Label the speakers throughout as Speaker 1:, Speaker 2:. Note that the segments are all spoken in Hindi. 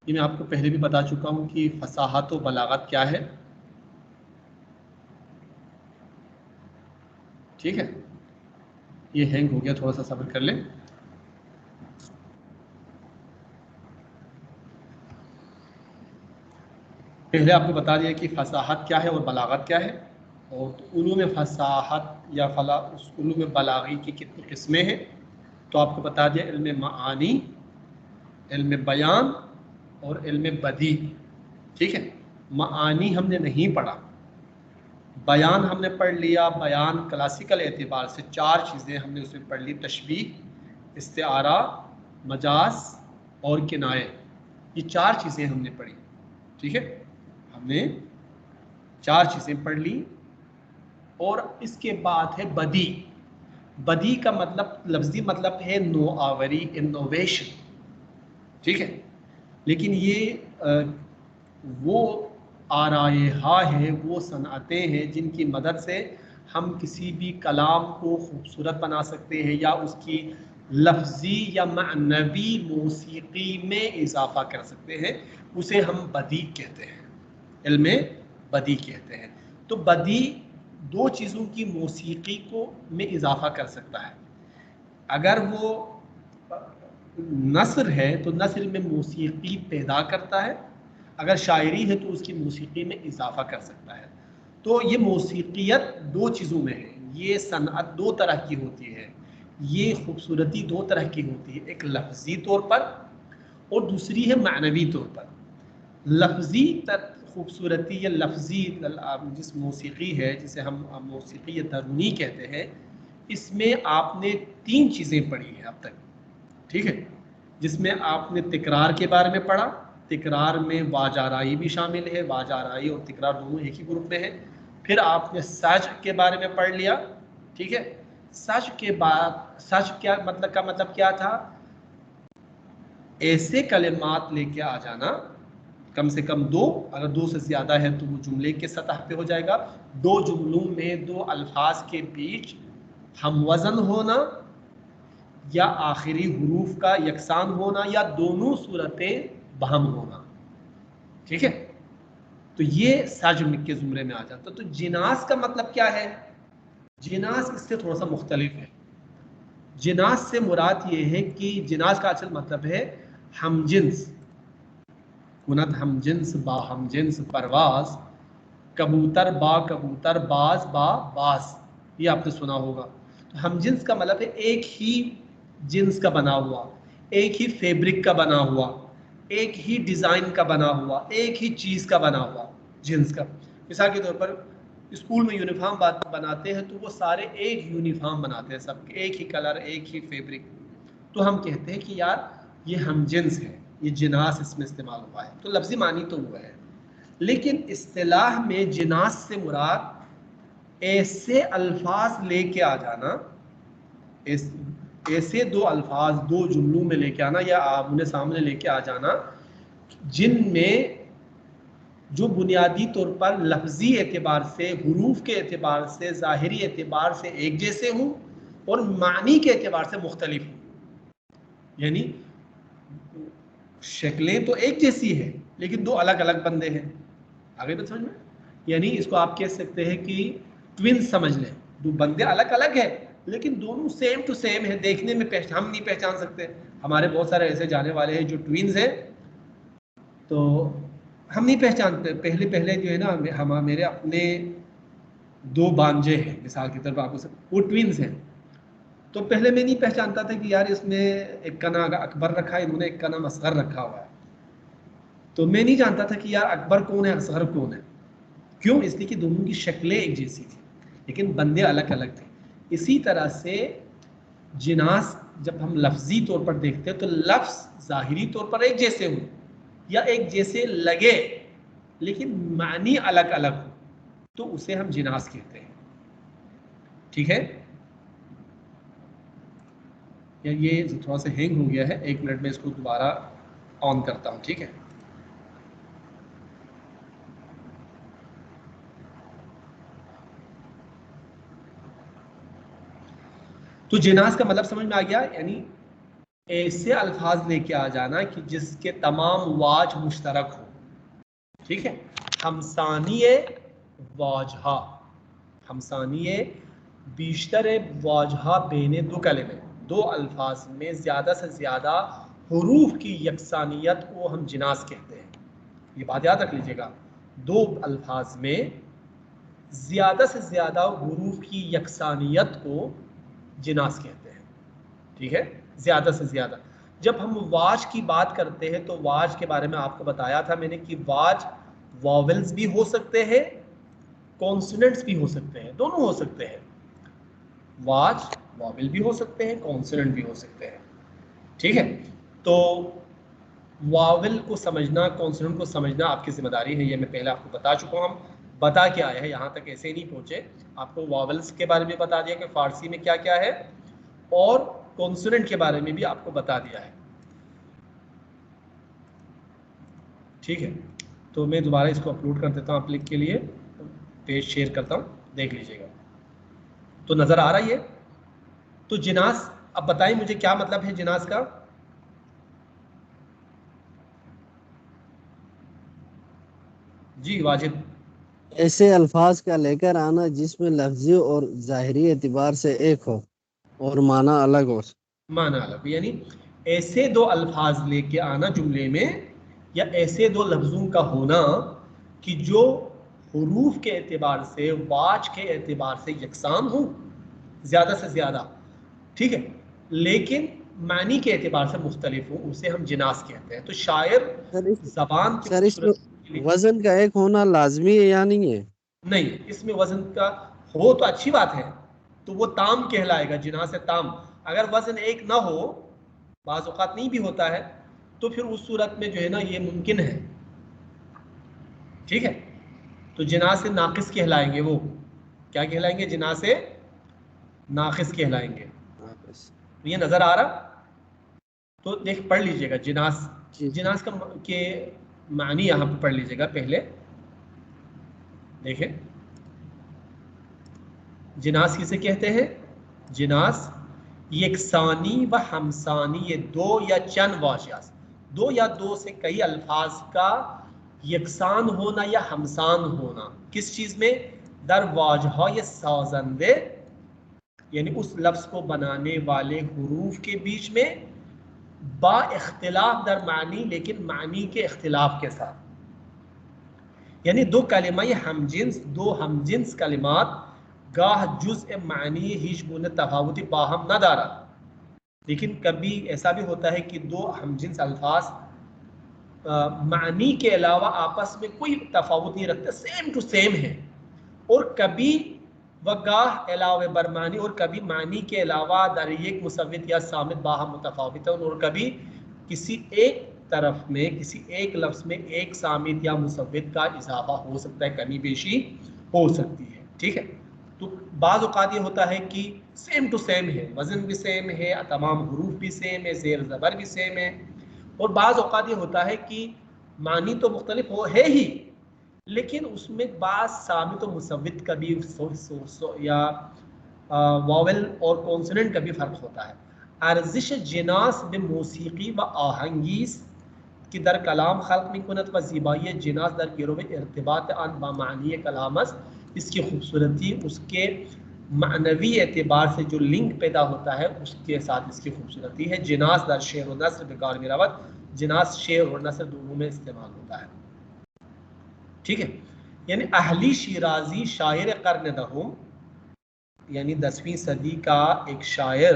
Speaker 1: ये मैं आपको पहले भी बता चुका हूँ कि फसाहत व बलागत क्या है। ठीक है, ये हैंग हो गया, थोड़ा सा सब्र कर लें। पहले आपको बता दिया कि फसाहत क्या है और बलागत क्या है, और उलूम फसाहत या उस उलूम बलागी की कितनी किस्में हैं। तो आपको बता दिया इल्म मानी, इल्म बयान और इल्म बदी। ठीक है, मानी हमने नहीं पढ़ा, बयान हमने पढ़ लिया। बयान क्लासिकल एतबार से 4 चीज़ें हमने उसमें पढ़ ली: तशबीह, इस्तिआरा, मजाज और किनाए। ये 4 चीज़ें हमने पढ़ी। ठीक है, हमने 4 चीज़ें पढ़ ली। और इसके बाद है बदी। बदी का मतलब, लफ्जी मतलब है नोआवरी, इनोवेशन। ठीक है, लेकिन ये वो आराहा है, वो सनअतें हैं जिनकी मदद से हम किसी भी कलाम को खूबसूरत बना सकते हैं या उसकी लफ्जी या मानवी मौसीकी में इजाफा कर सकते हैं। उसे हम बदी कहते हैं, इल्मे बदी कहते हैं। तो बदी 2 चीज़ों की मौसीकी को में इजाफा कर सकता है। अगर वो नस्र है तो नस्र में मौसीकी पैदा करता है, अगर शायरी है तो उसकी मौसीकी में इजाफा कर सकता है। तो ये मौसीकियत 2 चीज़ों में है। ये सनअत 2 तरह की होती है, ये खूबसूरती 2 तरह की होती है, एक लफ्जी तौर पर और दूसरी है मानवी तौर पर। लफ्जी खूबसूरती या लफ्जी जिस मौसीकी है, जिसे हम मौसीकी दरूनी कहते हैं, इसमें आपने 3 चीज़ें पढ़ी हैं अब तक। ठीक है, जिसमें आपने तिकरार के बारे में पढ़ा। तिकरार में वाजाराई भी शामिल है, वाजाराई और तिकरार दोनों एक ही ग्रुप में है। फिर आपने सच के बारे में पढ़ लिया। ठीक है, सच के बाद सच क्या मतलब का मतलब क्या था? ऐसे कलिमात लेके आ जाना, कम से कम 2, अगर 2 से ज़्यादा है तो वो जुमले के सतह पे हो जाएगा। 2 जुमलों में 2 अल्फाज के बीच हमवज़न होना या आखिरी हुरूफ का यकसान होना या दोनों सूरतें बहम होना। ठीक है, तो ये सजम के ज़ुमरे में आ जाता। तो जिनास का मतलब क्या है? जिनास इससे थोड़ा सा मुख्तलिफ है। जिनास से मुराद ये है कि जिनास का असल मतलब है हमजिन्स, कुनत हमजिन्स, बा हमजिन्स, परवाज, कबूतर बा कबूतर, बाज बा बाज, ये आपने सुना होगा। तो हमजिन्स का मतलब है एक ही जिन्स का बना हुआ, एक ही फैब्रिक का बना हुआ, एक ही डिज़ाइन का बना हुआ, एक ही चीज़ का बना हुआ जिन्स का। मिसाल के तौर पर स्कूल में यूनिफॉर्म बनाते हैं तो वो सारे एक यूनिफॉर्म बनाते हैं, सबके एक ही कलर, एक ही फैब्रिक। तो हम कहते हैं कि यार ये हमजिन्स है, ये जिनास इसमें इस्तेमाल हुआ है। तो लफ्ज़ी मानी तो हुआ है, लेकिन इस्तिलाह में जिनास से मुराद ऐसे अल्फाज लेके आ जाना, ऐसे 2 अल्फाज 2 जुमलों में लेके आना या आमने सामने लेके आ जाना जिनमें जो बुनियादी तौर पर लफ्जी एतबार से, हुरूफ के एतबार से, ज़ाहिरी एतबार से एक जैसे हों और मानी के एतबार से मुख्तलिफ हों। यानी शक्लें तो एक जैसी है लेकिन 2 अलग अलग बंदे हैं। आगे बात समझ में? यानी इसको आप कह सकते हैं कि ट्विन्स समझ लें, 2 बंदे अलग अलग है लेकिन दोनों सेम टू सेम है, देखने में हम नहीं पहचान सकते। हमारे बहुत सारे ऐसे जाने वाले हैं जो ट्विन्स हैं, तो हम नहीं पहचानते। पहले पहले जो है ना, हम मेरे अपने 2 भांजे हैं मिसाल की तरफ, आपको वो ट्विन्स हैं। तो पहले मैं नहीं पहचानता था कि यार इसमें एक का नाम अकबर रखा है, इन्होंने एक का नाम असगर रखा हुआ है। तो मैं नहीं जानता था कि यार अकबर कौन है, असगर कौन है। क्यों? इसलिए कि दोनों की शक्लें एक जैसी थी लेकिन बंदे अलग अलग थे। इसी तरह से जिनास जब हम लफ्जी तौर पर देखते हैं तो लफ्ज ज़ाहिरी तौर पर एक जैसे हों या एक जैसे लगे लेकिन मानी अलग अलग हो तो उसे हम जिनास कहते हैं। ठीक है, या ये थोड़ा सा हैंग हो गया है, 1 मिनट में इसको दोबारा ऑन करता हूँ। ठीक है, तो जिनास का मतलब समझ में आ गया। यानी ऐसे अल्फाज लेके आ जाना कि जिसके तमाम वाज मुश्तरक हो। ठीक है, हमसानिये वाजहा, हमसानिये बीशतर वाजहा बेने दो कलमे, दो अल्फाज में ज़्यादा से ज़्यादा हुरूफ की यकसानियत को हम जिनास कहते हैं। ये बात याद रख लीजिएगा, दो अल्फाज में ज़्यादा से ज़्यादा हुरूफ की यकसानियत को जिनास कहते हैं। ठीक है, ज़्यादा से ज़्यादा। जब हम वाज की बात करते हैं तो वाज के बारे में आपको बताया था मैंने कि वाज वॉवेल्स भी हो सकते हैं, कॉन्सोनेंट्स भी हो सकते हैं, दोनों हो सकते हैं। वाज वॉवेल भी हो सकते हैं, कॉन्सोनेंट भी हो सकते हैं। ठीक है, तो वावेल को समझना, कॉन्सोनेंट को समझना आपकी जिम्मेदारी है, ये मैं पहले आपको बता चुका हूँ। हम बता के आए हैं, यहाँ तक ऐसे ही नहीं पहुँचे। आपको वावेल्स के बारे में बता दिया कि फारसी में क्या क्या है, और कॉन्सोनेंट के बारे में भी आपको बता दिया है। ठीक है, तो मैं दोबारा इसको अपलोड कर देता हूँ आप लिख के लिए, पेज शेयर करता हूँ, देख लीजिएगा। तो नज़र आ रही है। तो जिनास, अब बताइए मुझे क्या मतलब है जिनास का। जी वाजिद।
Speaker 2: ऐसे अल्फाज का लेकर आना जिसमें लफ्जी और ज़ाहिरी एतबार से एक हो और माना अलग हो।
Speaker 1: माना अलग, यानी ऐसे दो अल्फाज लेके आना जुमले में, या ऐसे दो लफ्ज़ों का होना कि जो हुरूफ के एतबार से, वाज के एतबार से यकसान हो ज़्यादा से ज़्यादा। ठीक है, लेकिन मानी के एतबार से मुख्तलिफ हो, उसे हम जिनास कहते हैं। तो शायर
Speaker 2: सर इस
Speaker 1: ज़बान की
Speaker 2: सर इसमें
Speaker 1: खूबसूरती के लिए,
Speaker 2: वजन का एक होना लाजमी है या नहीं है?
Speaker 1: नहीं, इसमें वजन का हो तो अच्छी बात है, तो वो ताम कहलाएगा, जिनास ताम। अगर वजन एक ना हो, बाज़ औक़ात नहीं भी होता है, तो फिर उस सूरत में जो है ना ये मुमकिन है। ठीक है, तो जिनास नाक़िस कहलाएंगे वो, क्या कहलाएंगे, जिनास नाक़िस कहलाएंगे।
Speaker 2: हाँ बस।
Speaker 1: तो ये नज़र आ रहा, तो देख पढ़ लीजिएगा जिनास।
Speaker 2: जी सर।
Speaker 1: जिनास का के मानी यहाँ पर पढ़ लीजिएगा पहले, देखें जिनास किसे कहते हैं। जिनास यकसानी व हमसानी, ये दो या चंद वाजियात, दो या दो से कई अल्फाज का यकसान होना या हमसान होना, किस चीज़ में, दर वाजहा या साजंदे, यानी उस लफ्ज़ को बनाने वाले हुरूफ के बीच में, बा इख्तिलाफ दर मानी, लेकिन मानी के इख्तिलाफ के साथ। यानी दो कलिमाए हमजिन्स, दो हमजिन्स कलिमात गाह जुज़ मानी हिजबुन तफावती बाहम न दारा, लेकिन कभी ऐसा भी होता है कि दो हमजिन्स अल्फाज मानी के अलावा आपस में कोई तफावत नहीं रखते, सेम टू सेम है। और कभी वगाह अलावा बरमानी, और कभी मानी के अलावा दरियक मुसवित या सामित बाहम मुतफावित, और कभी किसी एक तरफ में, किसी एक लफ्ज़ में एक सामित या मुसवित का इजाफा हो सकता है, कमी बेशी हो सकती है। ठीक है, तो बाज़ औक़ात ये होता है कि सेम टू सेम है, वज़न भी सेम है, तमाम हुरूफ भी सेम है, ज़ेर ज़बर भी सेम है। और बाज़ औक़ात ये होता है कि मानी तो मुख्तलिफ हो है ही, लेकिन उसमें बाज़ सामित और मुसव्वित का भी या वावेल और कॉन्सोनेंट का भी फ़र्क होता है। अर्जिश जिनास में मौसीकी व आहंगीस कि दर कलाम खल्क में कुनत व ज़िबाई जिनास दर गिरोह इर्तिबात अन बामानी कलामस, इसकी खूबसूरती उसके मानवी एतबार से जो लिंक पैदा होता है उसके साथ इसकी खूबसूरती है। जिनास दर शेर व नस्र बेकार गिरावत, जिनास शेर और नस्र दोनों में इस्तेमाल होता है। ठीक है, यानी अहली शिराजी शायर कर्न दहुम, यानी 10वीं सदी का एक शायर,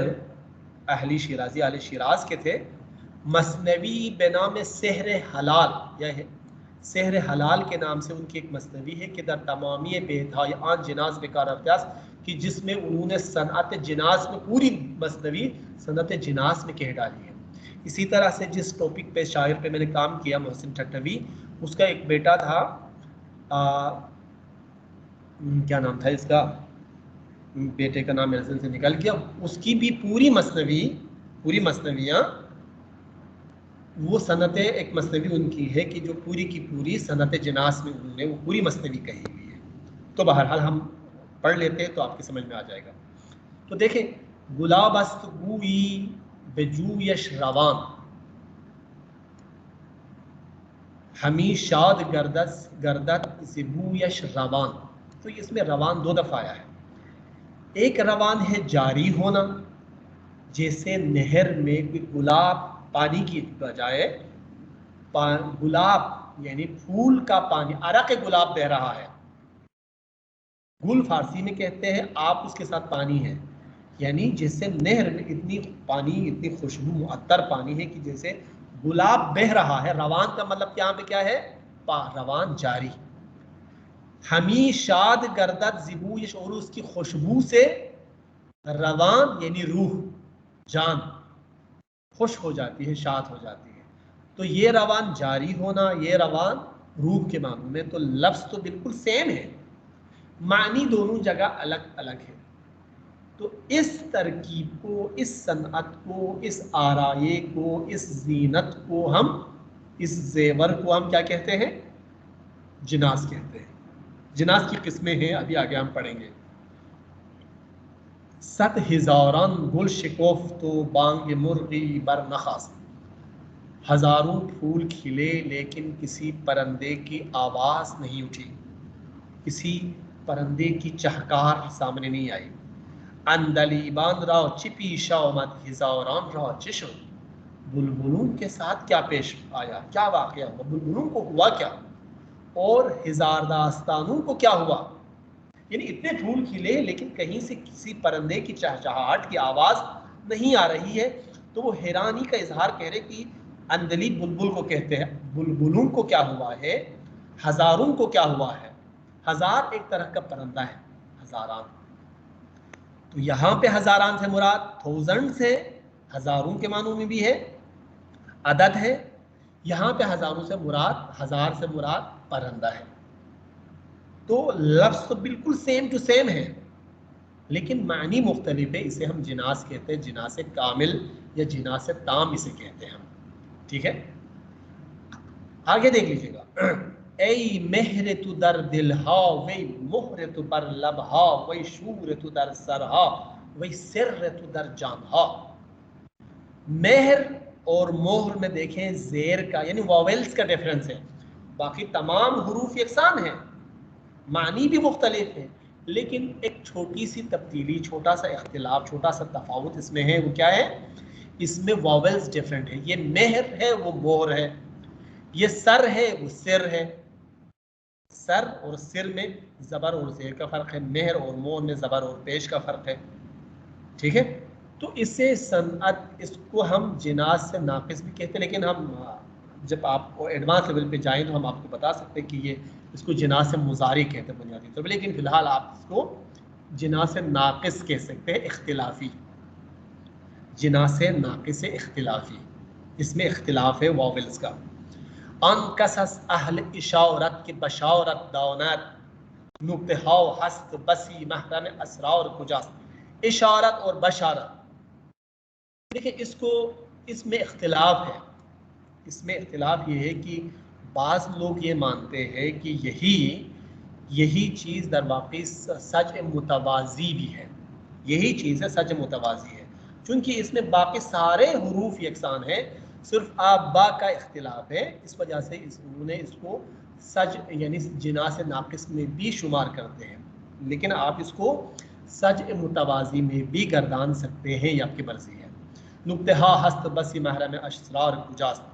Speaker 1: अहली शिराजी अहले शिराज के थे। मसनवी बेनाम सहर हलाल, या सहर हलाल के नाम से उनकी एक मसनवी है कि दर तमामी बेधायान जिनास बेकार अभ्यास, कि जिसमें उन्होंने सनअत जिनास में, पूरी मसनवी सनअत जिनास में कह डाली है। इसी तरह से जिस टॉपिक पे, शायर पे मैंने काम किया, मोहसिन ठट्टवी, उसका एक बेटा था, क्या नाम था इसका, बेटे का नाम मेरे से निकल गया, उसकी भी पूरी मसनवी, पूरी मसनवियाँ, वो सनत एक मसनवी उनकी है कि जो पूरी की पूरी सनत जिनास में उन्होंने वो पूरी मसनवी कही हुई है। तो बहरहाल हम पढ़ लेते हैं तो आपकी समझ में आ जाएगा। तो देखें, गुलाबस्त गुई बेजूयश रवान, हमी शाद गर्दस गर्दत ज़िबूयश रवान। तो इसमें रवान 2 दफ़ा आया है। एक रवान है जारी होना, जैसे नहर में कोई गुलाब पानी की बजाय गुलाब यानी फूल का पानी, अरक गुलाब बह रहा है। गुल फारसी में कहते हैं, आप उसके साथ पानी है, यानी जैसे नहर में इतनी पानी, इतनी खुशबू मुअत्तर पानी है कि जैसे गुलाब बह रहा है। रवान का मतलब यहाँ पे क्या है? रवान जारी। हमी शाद गर्दत ज़िबूयश, और उसकी खुशबू से रवान यानी रूह, जान खुश हो जाती है, शाद हो जाती है। तो ये रवान जारी होना, ये रवान रूह के मानों में। तो लफ्ज़ तो बिल्कुल सेम है, मानी दोनों जगह अलग अलग है। तो इस तरकीब को, इस सनअत को, इस आराये को, इस जीनत को हम, इस जेवर को हम क्या कहते हैं? जिनास कहते हैं। जिनास की किस्में हैं, अभी आगे हम पढ़ेंगे। 100,000 गुल शिकोफ तो बांग मुर्गी बर नखास, हजारों फूल खिले लेकिन किसी परंदे की आवाज़ नहीं उठी, किसी परंदे की चहकार सामने नहीं आई। अंदलीबान राव चिपी शामत हिजारान राव चिशो, बुलबुलों के साथ क्या पेश आया, क्या वाकया हुआ, बुलबुलों को हुआ क्या, और हजार दास्तानों को क्या हुआ। यानी इतने फूल खिले लेकिन कहीं से किसी परंदे की चहचहाहट की आवाज़ नहीं आ रही है। तो वो हैरानी का इजहार कह रहे कि अंदली बुलबुल को कहते हैं, बुलबुलों को क्या हुआ है, हजारों को क्या हुआ है। हजार एक तरह का परंदा है, हजारान। तो यहाँ पे हजारान से मुराद थाउजेंड से, हजारों के मानों में भी है, अदद है। यहाँ पे हजारों से मुराद, हजार से मुराद परंदा है। तो लफ्ज़ तो बिल्कुल सेम टू सेम है, लेकिन मानी मुख्तलिफ है। इसे हम जिनास कहते हैं, जिनास कामिल या जिनास ताम इसे कहते हैं हम। ठीक है, आगे देख लीजिएगा। ऐ मेहर तु दर दिलहा, वही मोहर तु पर लबहा, वही शूर तु दर सरहा, वही सिर तु दर जानहा। मेहर और मोहर में देखें जेर का यानी वॉवेल्स का डिफरेंस है, बाकी तमाम हुरूफ यकसान है, मानी भी मुख्तलिफ है, लेकिन एक छोटी सी तब्दीली, छोटा सा इख्तिलाफ, छोटा सा तफावत इसमें है। वो क्या है? इसमें वॉवेल्स डिफरेंट है। ये मेहर है, वो मोहर है। ये सर है, वो सिर है। सर और सिर में ज़बर और ज़ेर का फ़र्क है, मेहर और मोहर में ज़बर और पेश का फ़र्क है। ठीक है, तो इससे सनअत, इसको हम जिनास से नाकिस भी कहते हैं, लेकिन हम जब आप एडवांस लेवल पे जाएं तो हम आपको बता सकते हैं कि ये इसको जिनास से मुजारी कहते हैं बुनियादी तौर पर, लेकिन फ़िलहाल आप इसको जिनास से नाकिस कह सकते हैं, इख्तिलाफ़ी। जिनास से नाकिस इख्तिलाफ़ी, इसमें इख्तिलाफ है वॉवेल्स का। अनकसस अहल इशारत की बशारत दानत, नुक्तहाव हस्त बसी महरम असरार कुजास्त। इशारत और बशारत, देखिए इसको, इसमें इख्तिलाफ है। इसमें इख्तिलाफ ये है कि बाज़ लोग ये मानते हैं कि यही चीज़ दर वाक़ई सच मुतवाज़ी भी है। यही चीज़ है, सच मुतवाज़ी है, क्योंकि इसमें बाकी सारे हुरूफ यकसान हैं, सिर्फ आबा का इख्तिलाफ है। इस वजह से उन्होंने इसको सज यानी जिना से नाकिस में भी शुमार करते हैं, लेकिन आप इसको सज मुतवाज़ी में भी गर्दान सकते हैं, ये आपकी मर्ज़ी है। नुक्तहा हस्त बसी महरम असरार कुजास्त,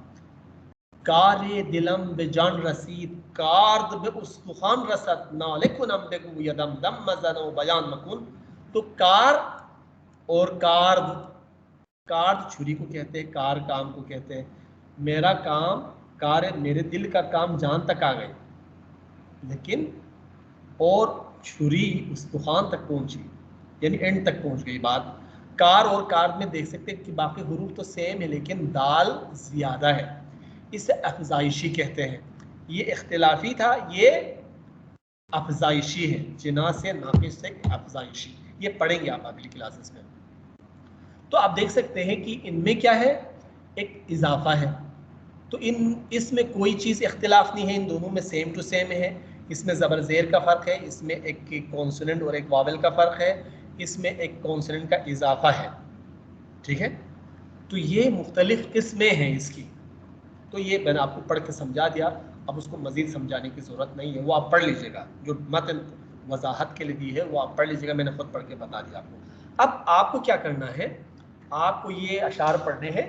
Speaker 1: कारे दिलम बेजान रसीद, कार्द बे उस्तुखान रसद, नालिकुनम बेगु यदम दम मजनो बयान मकुन। तो कार और कार्द, कार्द छुरी को कहते हैं, कार काम को कहते हैं। मेरा काम कार है, मेरे दिल का काम जान तक आ गए, लेकिन और छुरी उस्तुखान तक पहुंची, यानी एंड तक पहुंच गई बात। कार और कार्द में देख सकते हैं कि बाकी हुरूफ तो सेम है, लेकिन दाल ज़्यादा है, इसे अफजाइशी कहते हैं। ये इख्तिलाफी था, ये अफजाइशी है, जिना से नाकिस से अफजाइशी। ये पढ़ेंगे आप अगली क्लासेस में। तो आप देख सकते हैं कि इनमें क्या है, एक इजाफा है। तो इसमें कोई चीज़ इख्तिलाफ नहीं है, इन दोनों में सेम टू सेम है। इसमें ज़बर ज़ेर का फ़र्क है, इसमें एक कॉन्सोनेंट और एक वावेल का फ़र्क है, इसमें एक कॉन्सोनेंट का इजाफा है। ठीक है, तो ये मुख्तलिफ किस्में हैं इसकी। तो ये मैंने आपको पढ़ के समझा दिया, अब उसको मज़ीद समझाने की ज़रूरत नहीं है, वो आप पढ़ लीजिएगा, जो मतन वजाहत के लिए दी है वो आप पढ़ लीजिएगा, मैंने खुद पढ़ के बता दिया आपको। अब आपको क्या करना है, आपको ये अशार पढ़ने हैं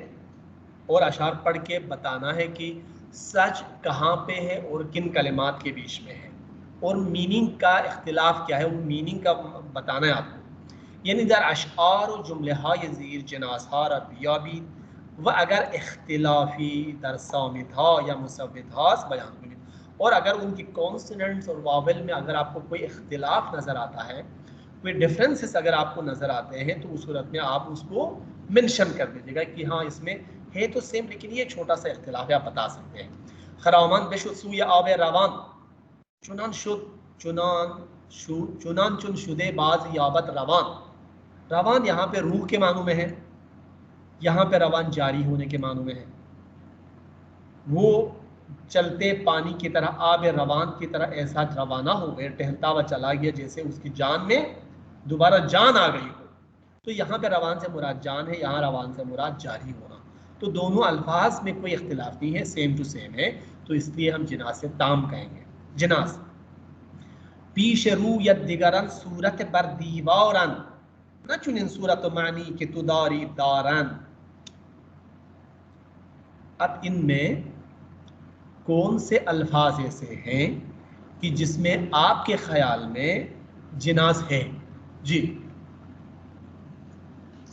Speaker 1: और अशार पढ़ के बताना है कि सच कहाँ पे है और किन कलिमात के बीच में है, और मीनिंग का इख्तिलाफ क्या है, वो मीनिंग का बताना है आपको। यानी दर अशार जुमलहा यज़ीर जनासा रबियाबी व अगर इख्तिलाफी दर सामिधा या मुसव्विधास बयान हुई, और अगर उनकी कॉन्सोनेंट्स और वावल में अगर आपको कोई इख्तिलाफ नज़र आता है, कोई डिफरेंसेस अगर आपको नज़र आते हैं, तो उस सूरत में आप उसको मेंशन कर दीजिएगा कि हाँ इसमें है तो सेम, लेकिन ये छोटा सा इख्तिलाफ है, आप बता सकते हैं। खरामान बेशुद सूय आब रवान चुनान शुद चुनान चुन शुदे बाज याबत रवान। रवान यहाँ पे रूह के मानों में है, यहाँ पे रवान जारी होने के मानों में है। वो चलते पानी की तरह, आब रवान की तरह ऐसा रवाना हो गए, टहलता हुआ चला गया जैसे उसकी जान में दोबारा जान आ गई हो। तो यहाँ पे रवान से मुराद जान है, यहाँ रवान से मुराद जारी होना। तो दोनों अल्फाज में कोई इख्तिलाफ नहीं है, सेम टू सेम है, तो इसलिए हम जिनास से ताम कहेंगे। जिनास पीश रू या दिगरन सूरत बर दीवारन न चुनिन सूरत मानी के तुदारी दारन। अब इनमें कौन से अल्फाज ऐसे हैं कि जिसमें आपके ख्याल में जिनास है? जी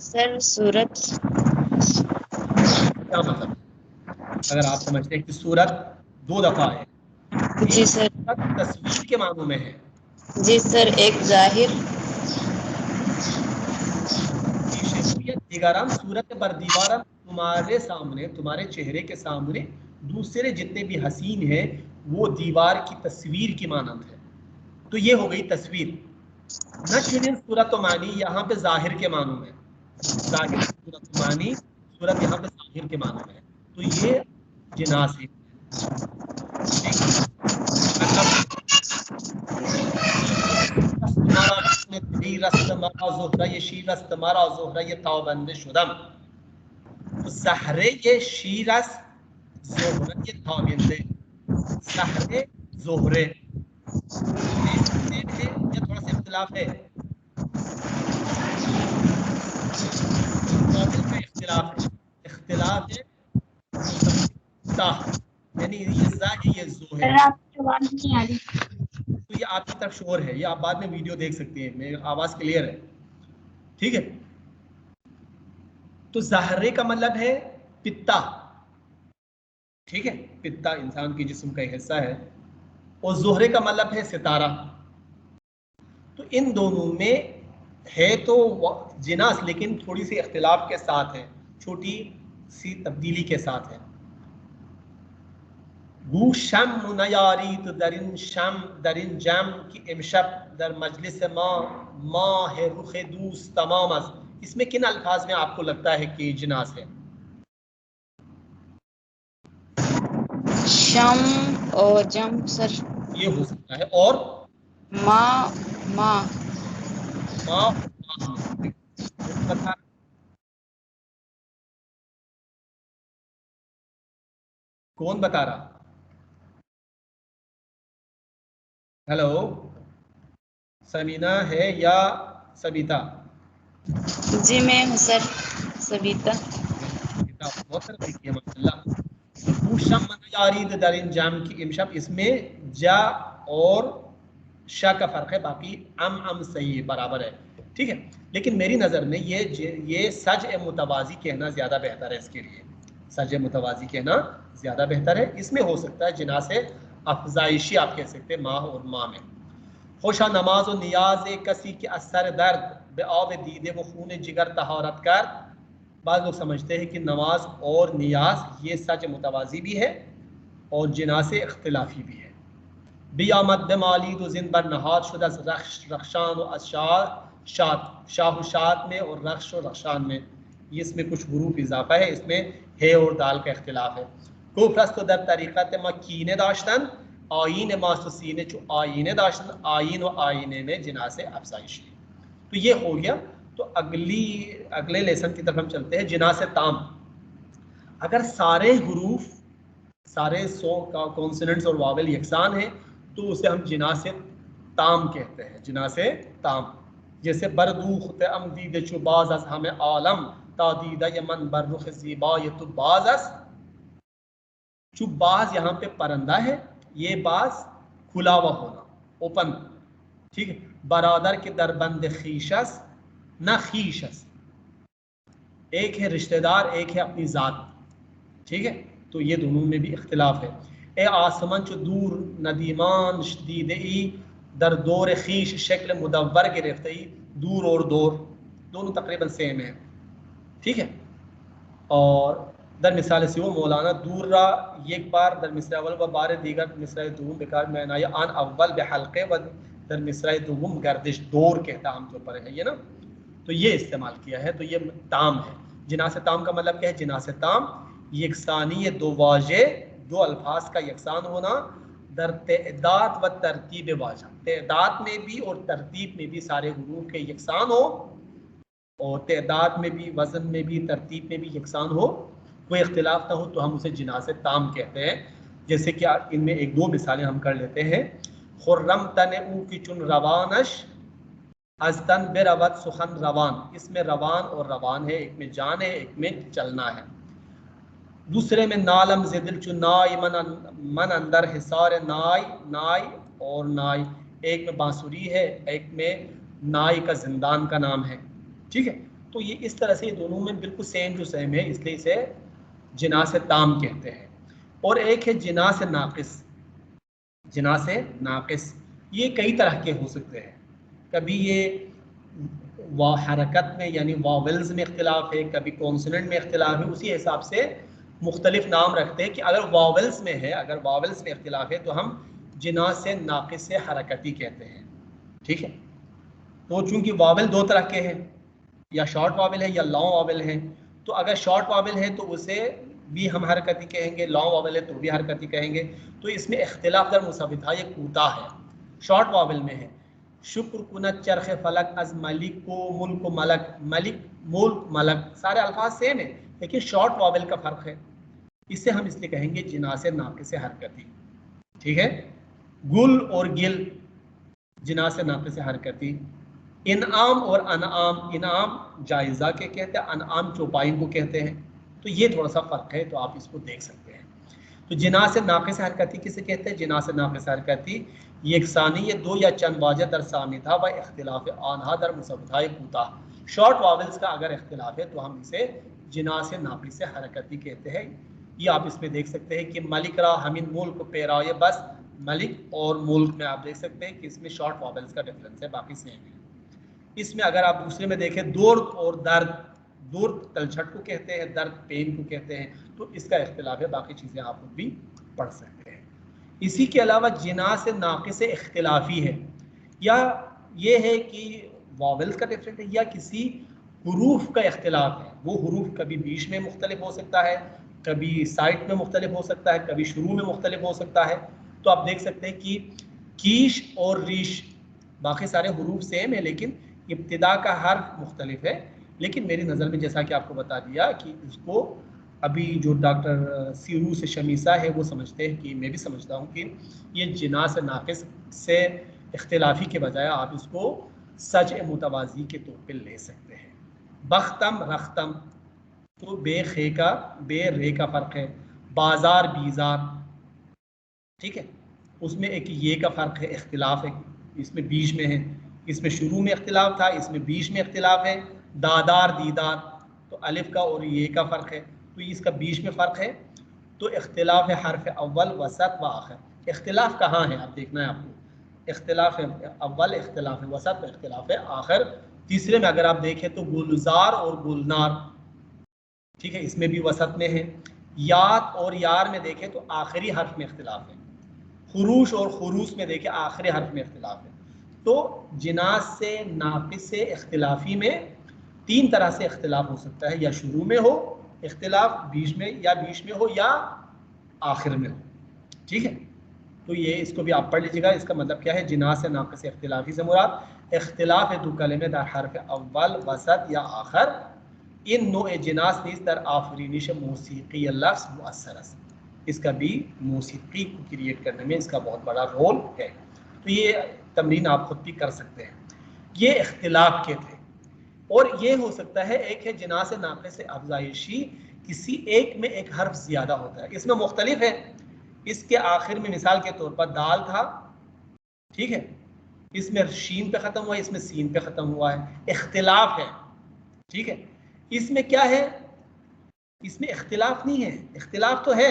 Speaker 3: सर सूरत।
Speaker 1: क्या मतलब? अगर आप समझते हैं कि सूरत 2 दफा है,
Speaker 3: जी सर।
Speaker 1: तस्वीर के मानों में है।
Speaker 3: जी सर, एक जाहिर।
Speaker 1: दिगारान सूरत पर दीवारन, तुम्हारे सामने, तुम्हारे चेहरे के सामने दूसरे जितने भी हसीन है वो दीवार की तस्वीर की मानंद है। तो ये हो गई तस्वीर। न चुनिन सूरत मानी, यहाँ पे जाहिर के मानों में, जाहिर सूरत मानी, सूरत यहाँ पे जाहिर के मानों में है। तो ये जिनास है। ज़हरे ये शीरस, ज़ोहरा ये ताबिंदे, ज़हरे ज़ोहरे सेम है या थोड़ा सा इख्तिलाफ है? इख्तिलाफ है, यानी ये ज़ा है ये ज़ो है।
Speaker 3: आपकी आवाज नहीं आ रही।
Speaker 1: तो ये आपकी तरफ शोर है, ये आप बाद में वीडियो देख सकते हैं, मेरी आवाज क्लियर है, ठीक है। तो ज़हरे का मतलब है पित्ता, ठीक है, पित्ता इंसान की जिस्म का हिस्सा है, और ज़ोहरे का मतलब है सितारा। तो इन दोनों में है तो जिनास, लेकिन थोड़ी सी इख्तिलाफ के साथ है, छोटी सी तब्दीली के साथ है। गू शम मुनयारी तो दरिन शम दरिन जम की इमशब दर मजलिस माँ है रुखे दूस तमाम। इसमें किन अल्फाज में आपको लगता है कि जिनास है?
Speaker 3: शम और जम सर।
Speaker 1: ये हो सकता है, और
Speaker 3: माँ माँ
Speaker 1: माँ बता, कौन बता रहा? हेलो, समीना है या सबिता?
Speaker 3: जी मैं हूँ सर, सविता।
Speaker 1: बहुत तरक्की की है माशाल्लाह। दरिन जाम की इमशब, इसमें जा और शा का फर्क है, बाकी अम सही है, बराबर है, ठीक है। लेकिन मेरी नज़र में ये सज ए मुतवाजी कहना ज़्यादा बेहतर है, इसके लिए सज ए मुतवाजी कहना ज़्यादा बेहतर है। इसमें हो सकता है जिना से अफजाइशी आप कह सकते हैं, माह और माँ में। खुशा नमाज और नियाज कसी के असर दर्द बे आब दीदे व खून जिगर तहारत कर। बाद लोग समझते हैं कि नमाज और नियाज ये सच मुतवाजी भी है और जिना से इख्तिलाफी भी है। बियामत बेमाली तो जिन बर नहाद शुदा रख्शान और शाहुशात में और रख्श और रख्शान में, ये इसमें कुछ हरूफ इजाफा है, इसमें है और दाल का इख्तिलाफ है। को प्रस्त दर तरीक़त मकीने दाश्तन आइन मासूसीने चो आइने दाश्तन, आइन व आइने में जिना से अफजाइश है। तो ये हो गया। तो अगले लेसन की तरफ हम चलते हैं, जिना से ताम। अगर सारे हरूफ, सारे 100 का कॉन्सोनेंट्स और वावेल यकसान है तो उसे हम जिनासे ताम कहते हैं, जिनासे ताम। जैसे बरदूख अमदीद चुबाज अस हमें आलम तादीदा यमन बररुख ज़ीबा ये तो बाज़। चुबाज यहाँ पे परंदा है, ये बाज खुला हुआ होना, ओपन, ठीक है। बरादर के दरबंद खीशस न खीशस, एक है रिश्तेदार, एक है अपनी ज़ात, ठीक है। तो ये दोनों में भी इख्तिलाफ है। ए आसमान चो दूर नदीमान शदीद दर दौर खीश शक्ल मुदव्वर गिरफ्ते, दूर और दौर दोनों तकरीबन सेम है, ठीक है। और दर मिसाल से वो मौलाना दूर रहा एक बार दर मिसरा अव्वल व बार दीगर मिसरा दुम बेकार में आया आन अव्वल बेहल्के व दर मिसरा दुम गर्दिश दौर कहता आमतौर पर है ये ना, तो ये इस्तेमाल किया है। तो ये ताम है। जिना से ताम का मतलब क्या है? जिना से ताम यकसानी दो वाजे, दो अल्फाज का यकसान होना, दर तदाद व तरतीब वाजा, तदाद में भी और तरतीब में भी सारे हुरूफ के यकसान हो, और तदाद में भी, वज़न में भी, तरतीब में भी यकसान हो, कोई इख्तिलाफ ना हो, तो हम उसे जिना से ताम कहते हैं। जैसे कि इनमें एक दो मिसालें हम कर लेते हैं। खुर्रम तन की चुन रवानश अस्तन बेरवत सुखन रवान, इसमें रवान और रवान है, एक में जान है, एक में चलना है। दूसरे में नालम जिदिल चु नाई मन अंदर हिसार नाई, नाई और नाई, एक में बांसुरी है, एक में नाई का जिंदान का नाम है, ठीक है। तो ये इस तरह से ये दोनों में बिल्कुल सेम टू सेम है, इसलिए इसे जिना से ताम कहते हैं। और एक है जिना से नाकिस। जिना से नाकिस ये कई तरह के हो सकते हैं। कभी ये हरकत में यानी वावेल्स में इख्तिलाफ है, कभी कॉन्सोनेंट में इख्तिलाफ है, उसी हिसाब से मुख्तलिफ नाम रखते हैं कि अगर वावेल्स में है, अगर वावेल्स में इख्तिलाफ है तो हम जिना से नाकिस से हरकती कहते हैं, ठीक है। तो चूंकि वावेल दो तरह के हैं, या शॉर्ट वावेल है या लॉन्ग वावेल है, तो अगर शॉर्ट वावेल है तो उसे भी हम हरकती कहेंगे, लॉन्ग वावेल है तो भी हरकती कहेंगे। तो इसमें इख्तिलाफ दर मुसाविता ये कूता है। शॉर्ट वावेल में है शुक्र कुनत चरख फलक अज मलिक को मुल्क मलक, मलिक मुल्क मलक सारे अल्फाज सेम है, लेकिन शॉर्ट वावेल का फ़र्क है। इसे हम इसलिए कहेंगे जिना से नाक़िस हरकती, ठीक है। गुल और गिल जिना से नाक़िस हरकती। इनाम और अनआम, इनाम जायज़ा के कहते हैं, अनआम चौपाई को कहते हैं। तो ये थोड़ा सा फ़र्क है, तो आप इसको देख सकते हैं। तो जिना से नाक़िस हरकती किसे कहते हैं? जिना से नाक़िस हरकती यकसानी ये दो या चंद वाजे दर सामिता व इख्तिलाफ आनहा दर मुसबता कूता। शॉर्ट वावेल्स का अगर इख्तिलाफ है तो हम इसे जिना से नाक़िस हरकती कहते हैं। ये आप इसमें देख सकते हैं कि मलिक रा हमिन मुल्क पेराए बस, मलिक और मुल्क में आप देख सकते हैं कि इसमें शॉर्ट वावेल्स का डिफरेंस है, बाकी सेम है। इसमें अगर आप दूसरे में देखें दुर्द और दर्द, दुर्द तलछट को कहते हैं, दर्द पेन को कहते हैं, तो इसका इख्तिलाफ है। बाकी चीज़ें आप लोग भी पढ़ सकते हैं। इसी के अलावा जिना से नाक़िस इख्तिलाफी है, या ये है कि वावेल्स का डिफरेंट है या किसी हुरूफ का इख्तिलाफ है। वो हुरूफ कभी बीच में मुख्तलिफ हो सकता है, कभी साइड में मुख्तलिफ हो सकता है, कभी शुरू में मुख्तलिफ हो सकता है। तो आप देख सकते हैं कि कीश और रीश, बाकी सारे हुरूफ सेम है लेकिन इब्तिदा का हर्फ मुख्तलिफ है। लेकिन मेरी नज़र में जैसा कि आपको बता दिया कि इसको अभी जो डॉक्टर सीरू से शमीसा है वो समझते हैं, कि मैं भी समझता हूँ कि ये जिना से नाक़िस से इख्तिलाफी के बजाय आप इसको सज मुतवाज़ी के तौर पे ले सकते हैं। बख्तम रख्तम, तो बे खे का बे रे का फ़र्क है। बाज़ार बीज़ार, ठीक है, उसमें एक ये का फ़र्क है, इख्तिलाफ है, इसमें बीच में है, इसमें शुरू में इख्तिलाफ था, इसमें बीच में इख्तिलाफ है। दादार दीदार, तो अलिफ का और ये का फ़र्क है, तो इसका बीच में फ़र्क है। तो इख्तिलाफ है हर्फ अव्वल वसत व आखिर। इख्तिलाफ कहाँ है आप देखना है आपको, इख्तिलाफ है अव्वल, इख्तिलाफ है वसत, इख्तिलाफ है आखिर। तीसरे में अगर आप देखें तो गुलजार और गुलनार, ठीक है, इसमें भी वसत में है। याद और यार में देखें तो आखिरी हर्फ में इख्तिलाफ है। खुरूश और खुरूस में देखें आखिरी हर्फ में इख्तिलाफ है। तो जिनास से नाक़िस से इख्तिलाफी में तीन तरह से इख्तिलाफ हो सकता है, या शुरू में हो इख्तिलाफ, बीच में, या बीच में हो, या आखिर में हो, ठीक है। तो ये इसको भी आप पढ़ लीजिएगा। इसका मतलब क्या है? जिनास से नाक़िस इख्तिलाफी से मुराद इख्तिलाफ है दो कलमे दर हर्फ अव्वल वसत या आखिर। इन नोए जिनास नीस दर आफरीनिश मौसीकी लफ्ज़ मुअस्सरस, इसका भी मौसीकी को क्रिएट करने में इसका बहुत बड़ा रोल है। तो ये तमरीन आप खुद भी कर सकते हैं। ये इख्तिलाफ के थे। और ये हो सकता है, एक है जिनास नाक़िस अफ़ज़ाइशी, किसी एक में एक हर्फ ज़्यादा होता है, इसमें मुख्तलिफ है। इसके आखिर में मिसाल के तौर पर दाल था, ठीक है, इसमें शीन पे ख़त्म हुआ है, इसमें सीन पे ख़त्म हुआ है, इख्तिलाफ है, ठीक है। इसमें क्या है, इसमें इख्तिलाफ नहीं है, इख्तिलाफ तो है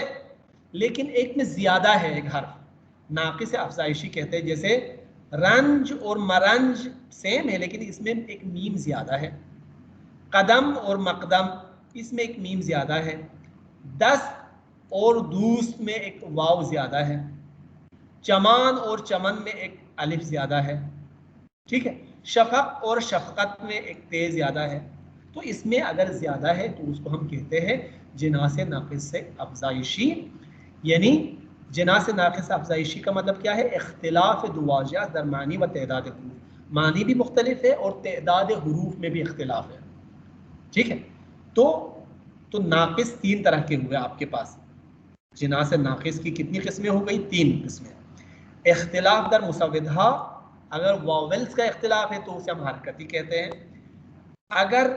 Speaker 1: लेकिन एक में ज़्यादा है एक हर्फ, नाक़िस अफ़ज़ाइशी कहते हैं। जैसे रंज और मरंज सेम है लेकिन इसमें एक मीम ज़्यादा है। कदम और मकदम, इसमें एक मीम ज़्यादा है। दस और दूस में एक वाव ज़्यादा है। चमान और चमन में एक अलिफ ज़्यादा है, ठीक है। शफ़क़ और शफ़क़त में एक ते ज़्यादा है। तो इसमें अगर ज़्यादा है तो उसको हम कहते हैं जिनास नाक़िस अफ़ज़ाइशी। यानी जिनास नाक़िस अफ़ज़ाइशी का मतलब क्या है, इख्तिलाफ दुवाजा दर मानी व तदाद हुरूफ, मानी भी मुख्तलिफ है और तदाद हुरूफ में भी इख्तिलाफ है, ठीक है। तो नाक़िस तीन तरह के हुए आपके पास। जिनास नाक़िस की कितनी किस्में हो गई, तीन किस्में। इख्तिलाफ दर मुसव्विदा, अगर वावेल्स का इख्तिलाफ है तो उसे हम हरकती कहते हैं। अगर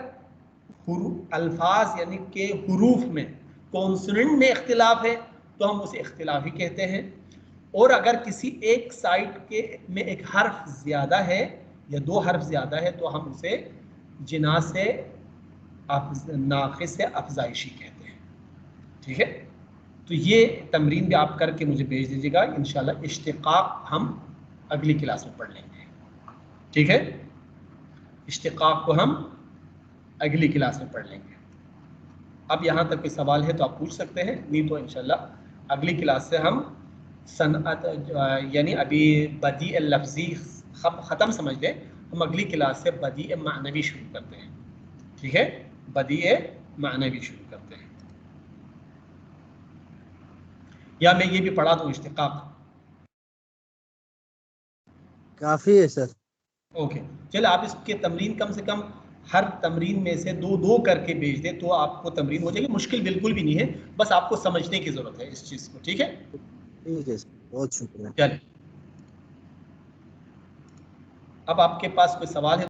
Speaker 1: अल्फाज यानी के हुरूफ में कॉन्सोनेंट में इख्तिलाफ है तो हम उसे इख्तिलाफी कहते हैं। और अगर किसी एक साइड के में एक हर्फ ज़्यादा है या दो हर्फ ज़्यादा है तो हम उसे जिनास नाक़िस अफ़ज़ाइशी कहते हैं, ठीक है। तो ये तमरीन भी आप करके मुझे भेज दीजिएगा, इंशाल्लाह इश्तिक़ाक़ हम अगली क्लास में पढ़ लेंगे, ठीक है। इश्तिक़ाक़ को हम अगली क्लास में पढ़ लेंगे। अब यहाँ तक कोई सवाल है तो आप पूछ सकते हैं, नहीं तो इंशाल्लाह अगली क्लास से हम सनअत यानी अभी बदी लफ्ज़ी ख़त्म समझ लें, हम अगली क्लास से बदी मानवी शुरू करते हैं, ठीक है। बदी मानवी शुरू करते हैं, या मैं ये भी पढ़ा दूँ इश्तिक़ाक़?
Speaker 2: काफ़ी है सर।
Speaker 1: ओके, चलो आप इसके तमरीन कम से कम हर तमरीन में से दो दो करके भेज दें तो आपको तमरीन हो जाएगी। मुश्किल बिल्कुल भी नहीं है, बस आपको समझने की ज़रूरत है इस चीज़ को, ठीक है।
Speaker 2: ठीक है सर, बहुत शुक्रिया।
Speaker 1: चलिए, अब आपके पास कोई सवाल है?